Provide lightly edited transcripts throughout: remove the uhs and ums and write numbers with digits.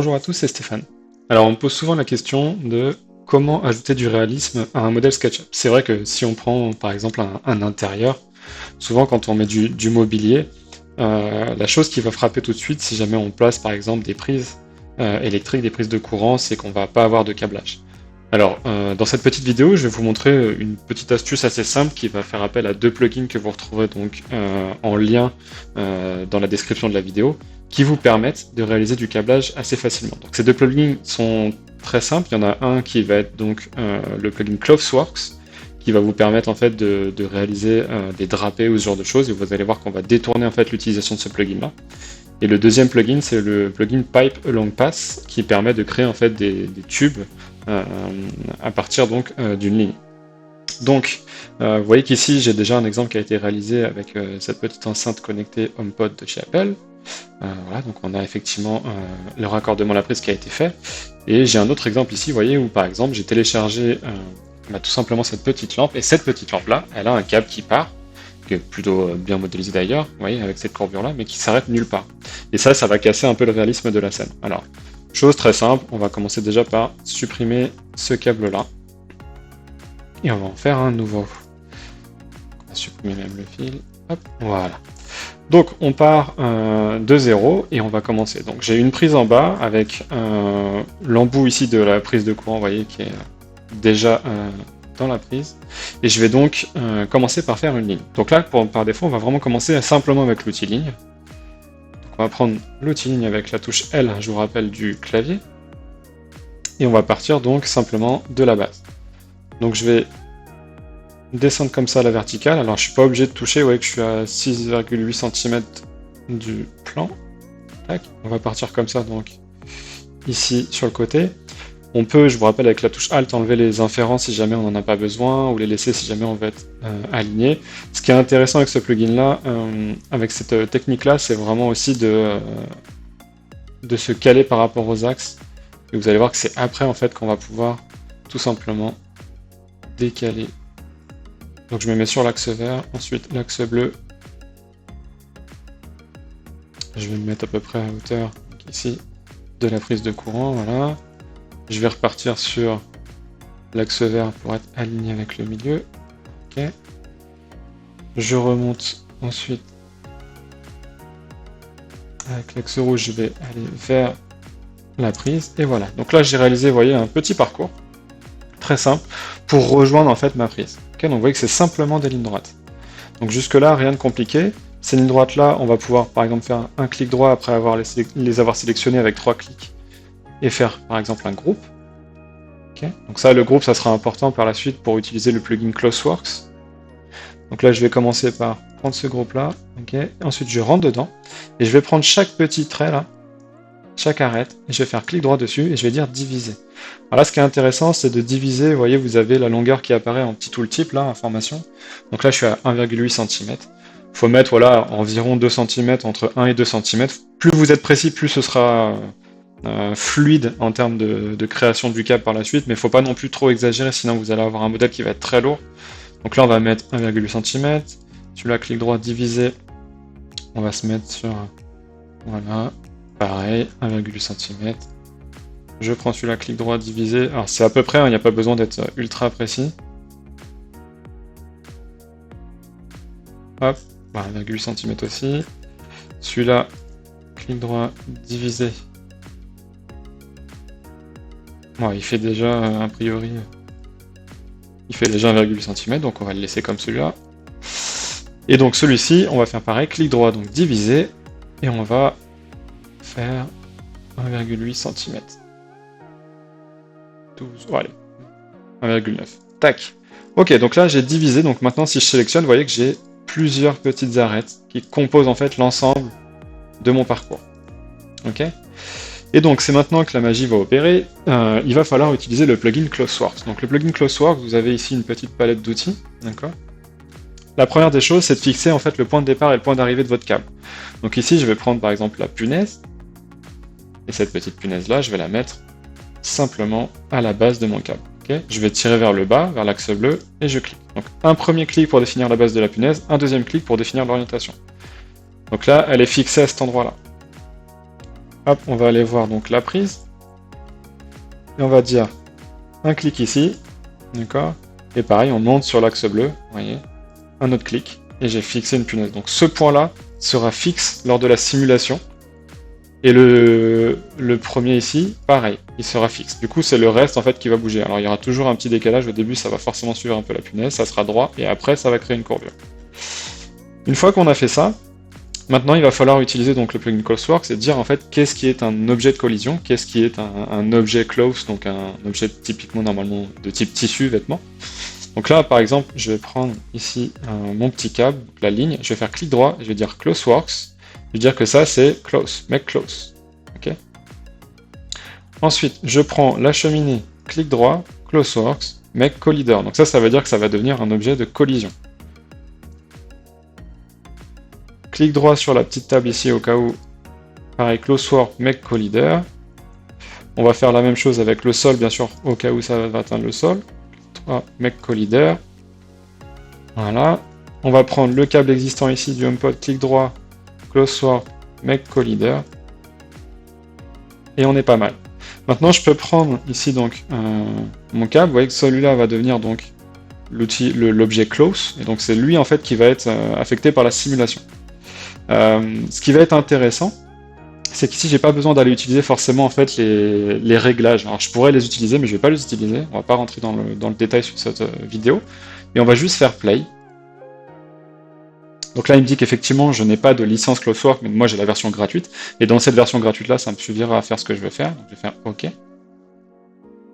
Bonjour à tous, c'est Stéphane. Alors on me pose souvent la question de comment ajouter du réalisme à un modèle SketchUp. C'est vrai que si on prend par exemple un intérieur, souvent quand on met du mobilier, la chose qui va frapper tout de suite si jamais on place par exemple des prises électriques, des prises de courant, c'est qu'on va pas avoir de câblage. Alors dans cette petite vidéo, je vais vous montrer une petite astuce assez simple qui va faire appel à deux plugins que vous retrouverez donc en lien dans la description de la vidéo, qui vous permettent de réaliser du câblage assez facilement. Donc ces deux plugins sont très simples. Il y en a un qui va être donc le plugin ClothsWorks, qui va vous permettre en fait de réaliser des drapés ou ce genre de choses, et vous allez voir qu'on va détourner en fait l'utilisation de ce plugin là. Et le deuxième plugin, c'est le plugin Pipe Along Path, qui permet de créer en fait des tubes à partir donc d'une ligne. Donc, vous voyez qu'ici, j'ai déjà un exemple qui a été réalisé avec cette petite enceinte connectée HomePod de chez Apple. Voilà, donc on a effectivement le raccordement à la prise qui a été fait. Et j'ai un autre exemple ici, vous voyez, où par exemple, j'ai téléchargé tout simplement cette petite lampe. Et cette petite lampe-là, elle a un câble qui part, qui est plutôt bien modélisé d'ailleurs, vous voyez, avec cette courbure-là, mais qui s'arrête nulle part. Et ça va casser un peu le réalisme de la scène. Alors, chose très simple, on va commencer déjà par supprimer ce câble-là. Et on va en faire un nouveau. On va supprimer même le fil. Hop, voilà. Donc on part de 0 et on va commencer. Donc j'ai une prise en bas avec l'embout ici de la prise de courant, vous voyez, qui est déjà dans la prise. Et je vais donc commencer par faire une ligne. Donc là, par défaut, on va vraiment commencer simplement avec l'outil ligne. Donc on va prendre l'outil ligne avec la touche L, je vous rappelle, du clavier. Et on va partir donc simplement de la base. Donc je vais descendre comme ça à la verticale. Alors je suis pas obligé de toucher, vous voyez que je suis à 6,8 cm du plan. Tac. On va partir comme ça donc ici sur le côté. On peut, je vous rappelle, avec la touche Alt, enlever les inférences si jamais on n'en a pas besoin, ou les laisser si jamais on veut être aligné. Ce qui est intéressant avec ce plugin-là, avec cette technique-là, c'est vraiment aussi de se caler par rapport aux axes. Et vous allez voir que c'est après en fait qu'on va pouvoir tout simplement décaler. Donc je me mets sur l'axe vert, ensuite l'axe bleu. Je vais me mettre à peu près à hauteur, donc ici, de la prise de courant, voilà. Je vais repartir sur l'axe vert pour être aligné avec le milieu. Ok. Je remonte ensuite avec l'axe rouge, je vais aller vers la prise, et voilà. Donc là j'ai réalisé, vous voyez, un petit parcours très simple pour rejoindre en fait ma prise. Okay, donc vous voyez que c'est simplement des lignes droites. Donc jusque là, rien de compliqué. Ces lignes droites là, on va pouvoir par exemple faire un clic droit après les avoir sélectionnés avec 3 clics et faire par exemple un groupe. Okay, donc ça, le groupe, ça sera important par la suite pour utiliser le plugin ClothsWorks. Donc là, je vais commencer par prendre ce groupe là. Okay, ensuite, je rentre dedans et je vais prendre chaque petit trait là, chaque arête, et je vais faire clic droit dessus et je vais dire diviser. Alors là, ce qui est intéressant, c'est de diviser. Vous voyez, vous avez la longueur qui apparaît en petit tooltip là, information. Donc là, je suis à 1,8 cm. Il faut mettre voilà, environ 2 cm, entre 1 et 2 cm. Plus vous êtes précis, plus ce sera fluide en termes de création du câble par la suite, mais il ne faut pas non plus trop exagérer, sinon vous allez avoir un modèle qui va être très lourd. Donc là, on va mettre 1,8 cm. Celui-là, clic droit, diviser. On va se mettre sur, voilà, pareil, 1,8 cm. Je prends celui-là, clic droit, diviser. Alors c'est à peu près, il n'y a pas besoin d'être ultra précis. Hop, 1,8 cm aussi. Celui-là, clic droit, diviser. Bon, il fait déjà, a priori, il fait déjà 1,8 cm, donc on va le laisser comme celui-là. Et donc celui-ci, on va faire pareil, clic droit, donc diviser, et on va faire 1,8 cm. 12, oh, allez, 1,9. Tac. Ok, donc là j'ai divisé, donc maintenant si je sélectionne, vous voyez que j'ai plusieurs petites arêtes qui composent en fait l'ensemble de mon parcours. Ok. Et donc c'est maintenant que la magie va opérer, il va falloir utiliser le plugin ClothsWorks. Donc le plugin ClothsWorks, vous avez ici une petite palette d'outils, d'accord. La première des choses, c'est de fixer en fait le point de départ et le point d'arrivée de votre câble. Donc ici, je vais prendre par exemple la punaise, et cette petite punaise là, je vais la mettre simplement à la base de mon câble. Okay, je vais tirer vers le bas, vers l'axe bleu, et je clique. Donc un premier clic pour définir la base de la punaise, un deuxième clic pour définir l'orientation. Donc là, elle est fixée à cet endroit-là. Hop, on va aller voir donc la prise. Et on va dire un clic ici, d'accord? Et pareil, on monte sur l'axe bleu, vous voyez, un autre clic, et j'ai fixé une punaise. Donc ce point-là sera fixe lors de la simulation. Et le premier ici, pareil, il sera fixe. Du coup, c'est le reste en fait qui va bouger. Alors il y aura toujours un petit décalage, au début ça va forcément suivre un peu la punaise, ça sera droit, et après ça va créer une courbure. Une fois qu'on a fait ça, maintenant il va falloir utiliser donc le plugin CloseWorks et dire en fait qu'est-ce qui est un objet de collision, qu'est-ce qui est un objet close, donc un objet typiquement normalement de type tissu, vêtement. Donc là par exemple, je vais prendre ici mon petit câble, la ligne, je vais faire clic droit, je vais dire CloseWorks. Je vais dire que ça c'est close, make close. Okay. Ensuite, je prends la cheminée, clic droit, CloseWorks, make collider. Donc ça veut dire que ça va devenir un objet de collision. Clic droit sur la petite table ici au cas où, pareil, CloseWorks, make collider. On va faire la même chose avec le sol, bien sûr, au cas où ça va atteindre le sol. Clic droit, make collider. Voilà. On va prendre le câble existant ici du HomePod, clic droit, CloseWorks, make collider. Et on est pas mal. Maintenant, je peux prendre ici donc mon câble. Vous voyez que celui-là va devenir donc l'objet close. Et donc c'est lui en fait qui va être affecté par la simulation. Ce qui va être intéressant, c'est qu'ici j'ai pas besoin d'aller utiliser forcément en fait les réglages. Alors je pourrais les utiliser, mais je vais pas les utiliser. On va pas rentrer dans le détail sur cette vidéo. Et on va juste faire play. Donc là, il me dit qu'effectivement, je n'ai pas de licence CloseWorks, mais moi j'ai la version gratuite. Et dans cette version gratuite-là, ça me suffira à faire ce que je veux faire. Donc je vais faire OK. Et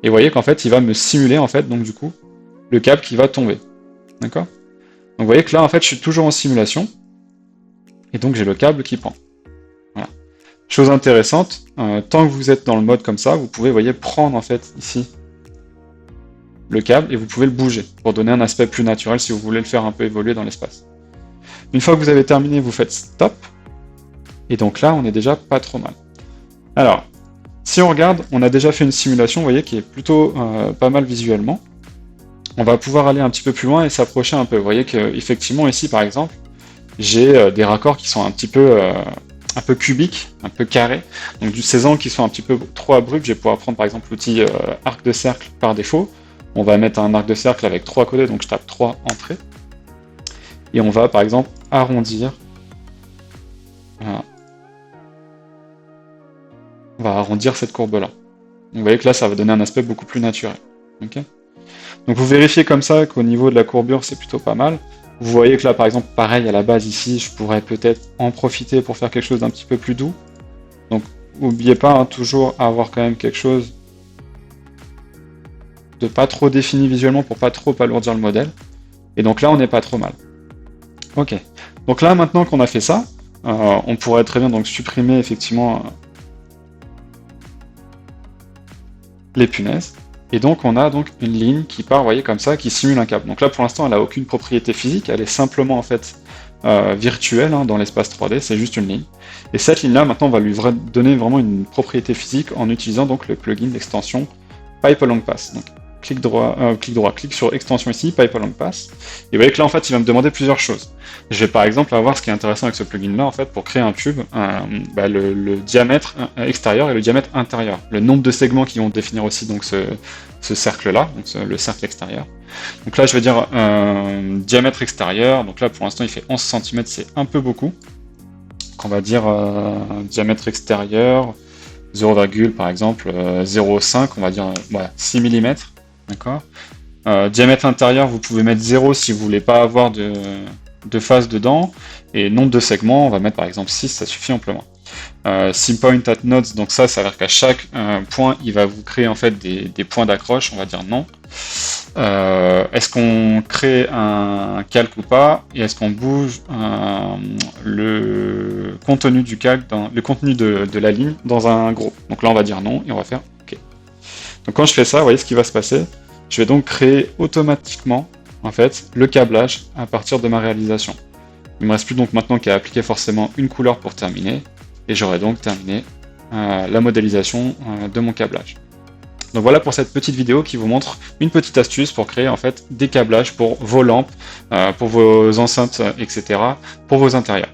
vous voyez qu'en fait, il va me simuler, en fait, donc du coup, le câble qui va tomber. D'accord? Donc vous voyez que là, en fait, je suis toujours en simulation. Et donc j'ai le câble qui pend. Voilà. Chose intéressante, tant que vous êtes dans le mode comme ça, vous pouvez, vous voyez, prendre en fait ici le câble et vous pouvez le bouger pour donner un aspect plus naturel si vous voulez le faire un peu évoluer dans l'espace. Une fois que vous avez terminé, vous faites stop. Et donc là, on est déjà pas trop mal. Alors, si on regarde, on a déjà fait une simulation, vous voyez, qui est plutôt pas mal visuellement. On va pouvoir aller un petit peu plus loin et s'approcher un peu. Vous voyez qu'effectivement, ici, par exemple, j'ai des raccords qui sont un peu cubiques, un peu carrés. Donc ces angles qui sont un petit peu trop abrupts, je vais pouvoir prendre par exemple l'outil arc de cercle par défaut. On va mettre un arc de cercle avec 3 côtés, donc je tape 3 entrées. Et on va par exemple arrondir. Voilà. On va arrondir cette courbe-là. Vous voyez que là, ça va donner un aspect beaucoup plus naturel. Okay, donc vous vérifiez comme ça qu'au niveau de la courbure, c'est plutôt pas mal. Vous voyez que là, par exemple, pareil, à la base ici, je pourrais peut-être en profiter pour faire quelque chose d'un petit peu plus doux. Donc, n'oubliez pas, hein, toujours avoir quand même quelque chose de pas trop défini visuellement pour pas trop alourdir le modèle. Et donc là, on n'est pas trop mal. Ok. Donc là, maintenant qu'on a fait ça, on pourrait très bien donc supprimer effectivement les punaises. Et donc on a donc une ligne qui part, vous voyez, comme ça, qui simule un câble. Donc là pour l'instant elle n'a aucune propriété physique, elle est simplement en fait virtuelle dans l'espace 3D, c'est juste une ligne. Et cette ligne là maintenant on va lui donner vraiment une propriété physique en utilisant donc le plugin d'extension Pipe Along Path. Donc clic droit, clic sur extension ici, Pipe Along Path. Et vous voyez que là en fait il va me demander plusieurs choses. Je vais par exemple avoir ce qui est intéressant avec ce plugin là en fait pour créer un tube, le diamètre extérieur et le diamètre intérieur. Le nombre de segments qui vont définir aussi donc ce cercle là, donc le cercle extérieur. Donc là je vais dire diamètre extérieur, donc là pour l'instant il fait 11 cm, c'est un peu beaucoup. Donc on va dire diamètre extérieur, 0, par exemple 0,5, on va dire voilà, 6 mm. D'accord. Diamètre intérieur, vous pouvez mettre 0 si vous voulez pas avoir de face dedans. Et nombre de segments, on va mettre par exemple 6, ça suffit amplement. Sim point at nodes, donc ça veut dire qu'à chaque point, il va vous créer en fait des points d'accroche, on va dire non. Est-ce qu'on crée un calque ou pas? Et est-ce qu'on bouge le contenu du calque, le contenu de la ligne dans un groupe? Donc là, on va dire non et on va faire OK. Donc quand je fais ça, vous voyez ce qui va se passer. Je vais donc créer automatiquement en fait le câblage à partir de ma réalisation. Il me reste plus donc maintenant qu'à appliquer forcément une couleur pour terminer, et j'aurai donc terminé la modélisation de mon câblage. Donc voilà pour cette petite vidéo qui vous montre une petite astuce pour créer en fait des câblages pour vos lampes, pour vos enceintes, etc., pour vos intérieurs.